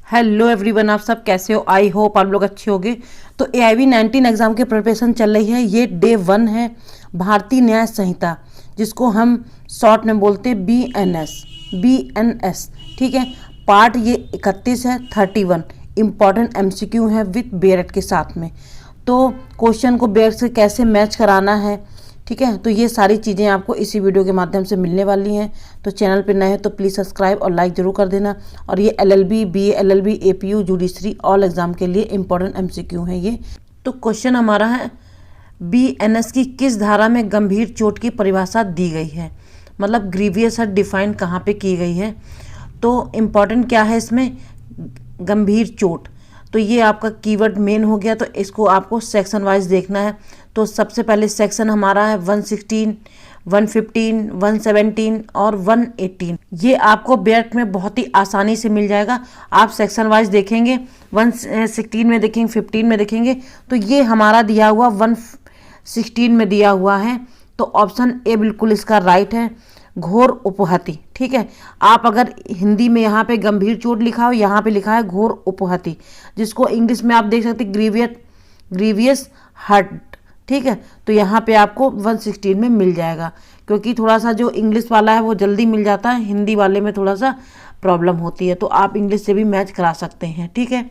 Hello everyone, आप सब कैसे हो? आई होप आप लोग अच्छे होंगे। तो AIV 19 एग्ज़ाम की प्रिपरेशन चल रही है। ये डे 1 है भारतीय न्याय संहिता, जिसको हम शॉर्ट में बोलते हैं BNS। ठीक है, पार्ट ये 31 है। 31 इम्पॉर्टेंट MCQ है विथ बेयरट के साथ में। तो क्वेश्चन को बेयरट से कैसे मैच कराना है, ठीक है, तो ये सारी चीज़ें आपको इसी वीडियो के माध्यम से मिलने वाली हैं। तो चैनल पर नए हैं तो प्लीज़ सब्सक्राइब और लाइक ज़रूर कर देना। और ये LLB, BA, LLB, APU, judiciary all exam के लिए इम्पोर्टेंट MCQ है ये। तो क्वेश्चन हमारा है, BNS की किस धारा में गंभीर चोट की परिभाषा दी गई है? मतलब ग्रीवियस हर्ट डिफाइन कहाँ पे की गई है? तो इम्पॉर्टेंट क्या है इसमें? गंभीर चोट। तो ये आपका कीवर्ड मेन हो गया। तो इसको आपको सेक्शन वाइज देखना है। तो सबसे पहले सेक्शन हमारा है 116, 115, 117 और 118। ये आपको बेयरट में बहुत ही आसानी से मिल जाएगा। आप सेक्शन वाइज देखेंगे, 116 में देखेंगे, 15 में देखेंगे, तो ये हमारा दिया हुआ 116 में दिया हुआ है। तो ऑप्शन ए बिल्कुल इसका राइट है, घोर उपहति। ठीक है, आप अगर हिंदी में यहाँ पे गंभीर चोट लिखा हो, यहाँ पे लिखा है घोर उपहति, जिसको इंग्लिश में आप देख सकते ग्रीवियस हर्ट। ठीक है, तो यहाँ पे आपको 116 में मिल जाएगा, क्योंकि थोड़ा सा जो इंग्लिश वाला है वो जल्दी मिल जाता है, हिंदी वाले में थोड़ा सा प्रॉब्लम होती है। तो आप इंग्लिश से भी मैच करा सकते हैं। ठीक है,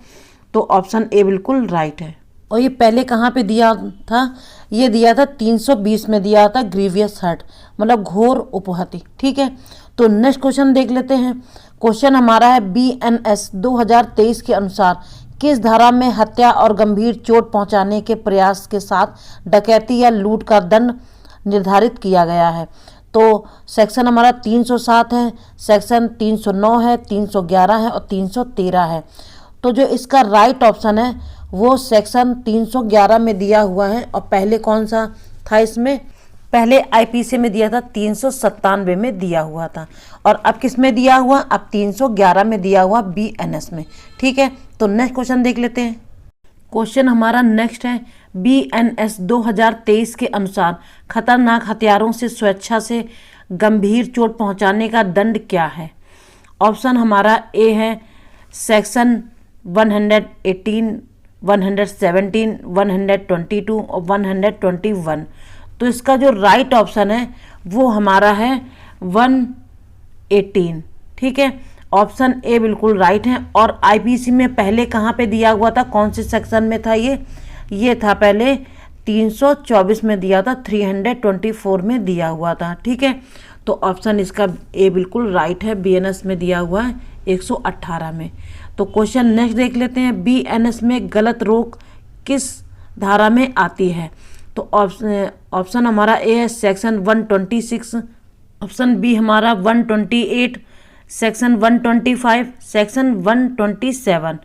तो ऑप्शन ए बिल्कुल राइट है। और ये पहले कहाँ पे दिया था? ये दिया था 320 में दिया था, ग्रीवियस हर्ट मतलब घोर उपहति। ठीक है, तो नेक्स्ट क्वेश्चन देख लेते हैं। क्वेश्चन हमारा है, BNS 2023 के अनुसार किस धारा में हत्या और गंभीर चोट पहुंचाने के प्रयास के साथ डकैती या लूट का दंड निर्धारित किया गया है? तो सेक्शन हमारा 307 है, सेक्शन 309 है, 311 है और 313 है। तो जो इसका राइट ऑप्शन है वो सेक्शन 311 में दिया हुआ है। और पहले कौन सा था इसमें? पहले IPC में दिया था, 397 में दिया हुआ था। और अब किस में दिया हुआ? अब 311 में दिया हुआ, BNS में। ठीक है, तो नेक्स्ट क्वेश्चन देख लेते हैं। क्वेश्चन हमारा नेक्स्ट है, BNS 2023 के अनुसार खतरनाक हथियारों से स्वेच्छा से गंभीर चोट पहुंचाने का दंड क्या है? ऑप्शन हमारा ए है सेक्शन 118, 117, 122 और 121। तो इसका जो राइट ऑप्शन है वो हमारा है 118। ठीक है, ऑप्शन ए बिल्कुल राइट है। और IPC में पहले कहाँ पे दिया हुआ था? कौन से सेक्शन में था ये था पहले 324 में दिया था, 324 में दिया हुआ था। ठीक है, तो ऑप्शन इसका ए बिल्कुल राइट है, BNS में दिया हुआ है 118 में। तो क्वेश्चन नेक्स्ट देख लेते हैं, BNS में गलत रोक किस धारा में आती है? तो ऑप्शन हमारा ए है सेक्शन 126, ऑप्शन बी हमारा 128, सेक्शन 125, सेक्शन 127।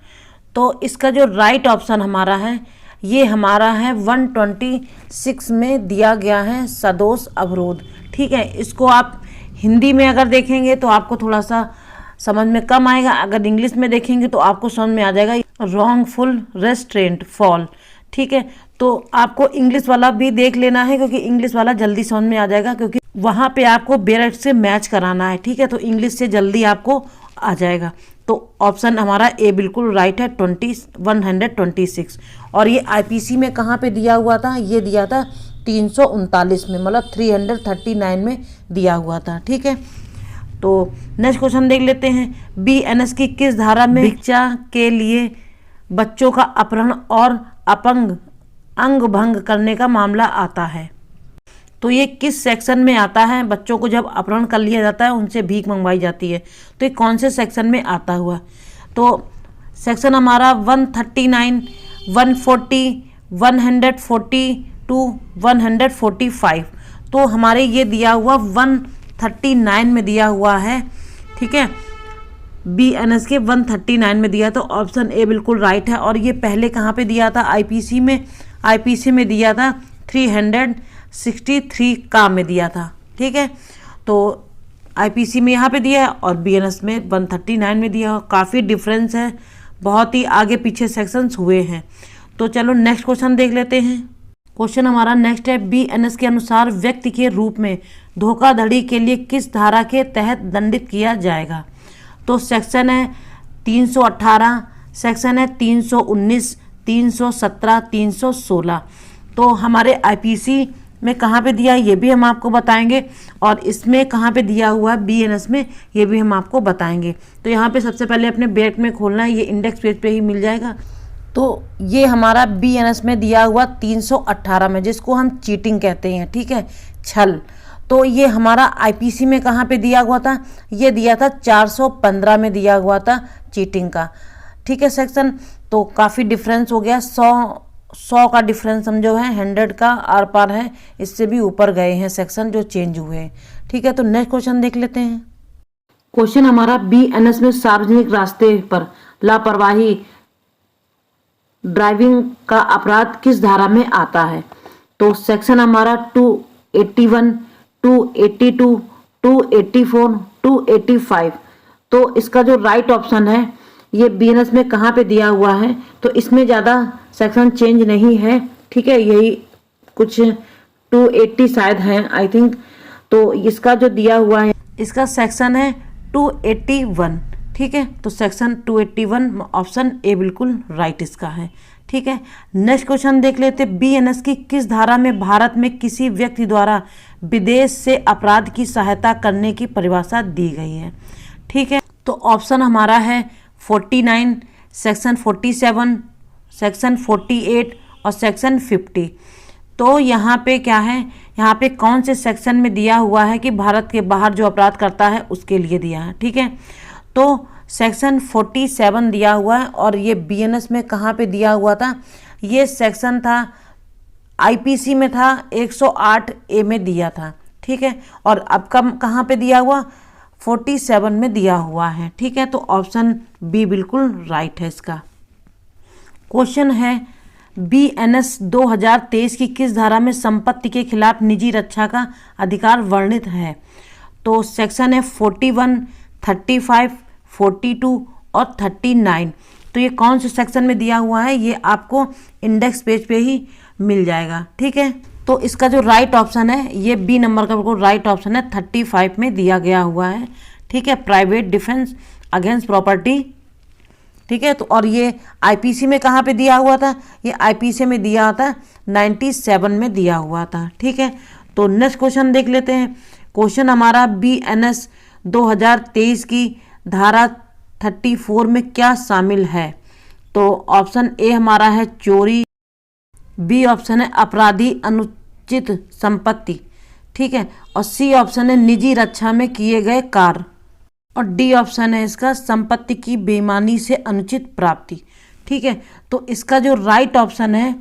तो इसका जो राइट ऑप्शन हमारा है ये हमारा है 126 में दिया गया है, सदोष अवरोध। ठीक है, इसको आप हिंदी में अगर देखेंगे तो आपको थोड़ा सा समझ में कम आएगा, अगर इंग्लिश में देखेंगे तो आपको समझ में आ जाएगा, रॉन्गफुल रेस्ट्रेंट फॉल। ठीक है, तो आपको इंग्लिश वाला भी देख लेना है, क्योंकि इंग्लिश वाला जल्दी समझ में आ जाएगा, क्योंकि वहाँ पे आपको बेयरट से मैच कराना है। ठीक है, तो इंग्लिश से जल्दी आपको आ जाएगा। तो ऑप्शन हमारा ए बिल्कुल राइट है, 126। और ये IPC में कहाँ पे दिया हुआ था? ये दिया था 339 में, मतलब 339 में दिया हुआ था। ठीक है, तो नेक्स्ट क्वेश्चन देख लेते हैं, BNS की किस धारा में भिक्षा के लिए बच्चों का अपहरण और अंग भंग करने का मामला आता है? तो ये किस सेक्शन में आता है? बच्चों को जब अपहरण कर लिया जाता है, उनसे भीख मंगवाई जाती है, तो ये कौन से सेक्शन में आता हुआ? तो सेक्शन हमारा 139, 140, 142, 145। तो हमारे ये दिया हुआ 139 में दिया हुआ है। ठीक है, BNS के 139 में दिया, तो ऑप्शन ए बिल्कुल राइट है। और ये पहले कहाँ पे दिया था? IPC में दिया था 363 का में दिया था। ठीक है, तो IPC में यहाँ पे दिया है और BNS में 139 में दिया। काफ़ी डिफरेंस है, बहुत ही आगे पीछे सेक्शंस हुए हैं। तो चलो नेक्स्ट क्वेश्चन देख लेते हैं। क्वेश्चन हमारा नेक्स्ट है, BNS के अनुसार व्यक्ति के रूप में धोखाधड़ी के लिए किस धारा के तहत दंडित किया जाएगा? तो सेक्शन है 318 सेक्शन है 319, 317, 316। तो हमारे आईपीसी में कहाँ पे दिया है ये भी हम आपको बताएंगे, और इसमें कहाँ पे दिया हुआ है बीएनएस में ये भी हम आपको बताएंगे। तो यहाँ पे सबसे पहले अपने बैट में खोलना है, ये इंडेक्स पेज पे ही मिल जाएगा। तो ये हमारा बीएनएस में दिया हुआ 318 में, जिसको हम चीटिंग कहते हैं, ठीक है, छल। तो ये हमारा आईपीसी में कहाँ पे दिया हुआ था, ये दिया था 415 में दिया हुआ था चीटिंग का, ठीक है सेक्शन। तो काफ़ी डिफरेंस हो गया, 100 का डिफरेंस समझो है, 100 का आर पार है, इससे भी ऊपर गए हैं सेक्शन जो चेंज हुए हैं, ठीक है। तो नेक्स्ट क्वेश्चन देख लेते हैं। क्वेश्चन हमारा बीएनएस में सार्वजनिक रास्ते पर लापरवाही ड्राइविंग का अपराध किस धारा में आता है। तो सेक्शन हमारा 281, 282, 284, 285। तो इसका जो राइट ऑप्शन है ये बीएनएस में कहाँ पे दिया हुआ है, तो इसमें ज़्यादा सेक्शन चेंज नहीं है, ठीक है, यही कुछ 280 शायद है आई थिंक। तो इसका जो दिया हुआ है इसका सेक्शन है 281, ठीक है। तो सेक्शन 281 ऑप्शन ए बिल्कुल राइट इसका है, ठीक है। नेक्स्ट क्वेश्चन देख लेते, बीएनएस की किस धारा में भारत में किसी व्यक्ति द्वारा विदेश से अपराध की सहायता करने की परिभाषा दी गई है, ठीक है। तो ऑप्शन हमारा है 49, सेक्शन 47, सेक्शन 48 और सेक्शन 50। तो यहाँ पे क्या है, यहाँ पे कौन से सेक्शन में दिया हुआ है कि भारत के बाहर जो अपराध करता है उसके लिए दिया है, ठीक है। तो सेक्शन 47 दिया हुआ है, और ये बीएनएस में कहाँ पे दिया हुआ था, ये सेक्शन था आईपीसी में था 108 ए में दिया था, ठीक है। और अब कहाँ पे दिया हुआ, 47 में दिया हुआ है, ठीक है। तो ऑप्शन बी बिल्कुल राइट है इसका। क्वेश्चन है बीएनएस 2023 की किस धारा में संपत्ति के खिलाफ निजी रक्षा का अधिकार वर्णित है। तो सेक्शन है 41, 35, 42 और 39। तो ये कौन से सेक्शन में दिया हुआ है ये आपको इंडेक्स पेज पे ही मिल जाएगा, ठीक है। तो इसका जो राइट ऑप्शन है ये बी नंबर का बिल्कुल राइट ऑप्शन है, 35 में दिया गया हुआ है, ठीक है, प्राइवेट डिफेंस अगेंस्ट प्रॉपर्टी, ठीक है। तो और ये आईपीसी में कहाँ पे दिया हुआ था, ये आईपीसी में दिया था 97 में दिया हुआ था, ठीक है। तो नेक्स्ट क्वेश्चन देख लेते हैं। क्वेश्चन हमारा बीएनएस 2023 की धारा 34 में क्या शामिल है। तो ऑप्शन ए हमारा है चोरी, बी ऑप्शन है अपराधी अनुचित संपत्ति, ठीक है, और सी ऑप्शन है निजी रक्षा में किए गए कार्य, और डी ऑप्शन है इसका संपत्ति की बेईमानी से अनुचित प्राप्ति, ठीक है। तो इसका जो राइट ऑप्शन है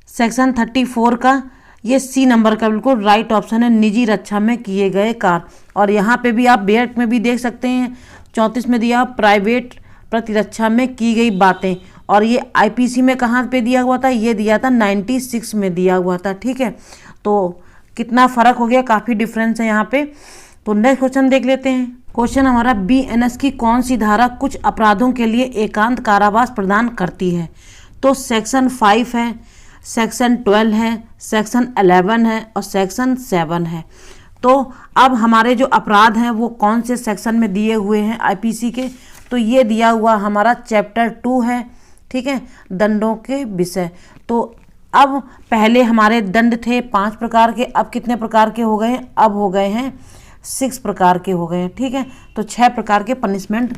सेक्शन 34 का, ये सी नंबर का बिल्कुल राइट ऑप्शन है, निजी रक्षा में किए गए कार्य। और यहाँ पे भी आप बेट में भी देख सकते हैं 34 में दिया प्राइवेट प्रतिरक्षा में की गई बातें, और ये आईपीसी में कहाँ पे दिया हुआ था, ये दिया था 96 में दिया हुआ था, ठीक है। तो कितना फ़र्क हो गया, काफ़ी डिफरेंस है यहाँ पे। तो नेक्स्ट क्वेश्चन देख लेते हैं। क्वेश्चन हमारा बीएनएस की कौन सी धारा कुछ अपराधों के लिए एकांत कारावास प्रदान करती है। तो सेक्शन 5 है, सेक्शन 12 है, सेक्शन 11 है और सेक्शन 7 है। तो अब हमारे जो अपराध हैं वो कौन से सेक्शन में दिए हुए हैं आईपीसी के, तो ये दिया हुआ हमारा चैप्टर 2 है, ठीक है, दंडों के विषय। तो अब पहले हमारे दंड थे 5 प्रकार के, अब कितने प्रकार के हो गए हैं, अब हो गए हैं 6 प्रकार के हो गए हैं, ठीक है। तो 6 प्रकार के पनिशमेंट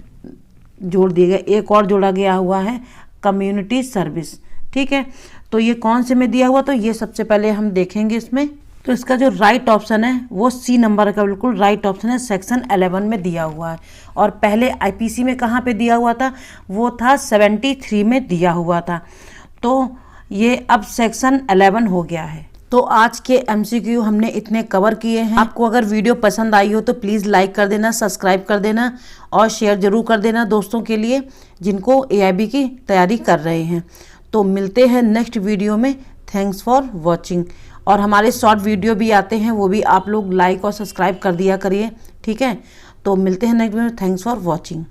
जोड़ दिए गए, एक और जोड़ा गया हुआ है कम्युनिटी सर्विस, ठीक है। तो ये कौन से में दिया हुआ, तो ये सबसे पहले हम देखेंगे इसमें। तो इसका जो राइट ऑप्शन है वो सी नंबर का बिल्कुल राइट ऑप्शन है, सेक्शन 11 में दिया हुआ है। और पहले आईपीसी में कहाँ पे दिया हुआ था, वो था 73 में दिया हुआ था। तो ये अब सेक्शन 11 हो गया है। तो आज के एमसीक्यू हमने इतने कवर किए हैं। आपको अगर वीडियो पसंद आई हो तो प्लीज़ लाइक कर देना, सब्सक्राइब कर देना और शेयर ज़रूर कर देना दोस्तों के लिए जिनको एआईबी की तैयारी कर रहे हैं। तो मिलते हैं नेक्स्ट वीडियो में। Thanks for watching. और हमारे शॉर्ट वीडियो भी आते हैं, वो भी आप लोग लाइक और सब्सक्राइब कर दिया करिए, ठीक है। तो मिलते हैं नेक्स्ट वीडियो में। Thanks for watching.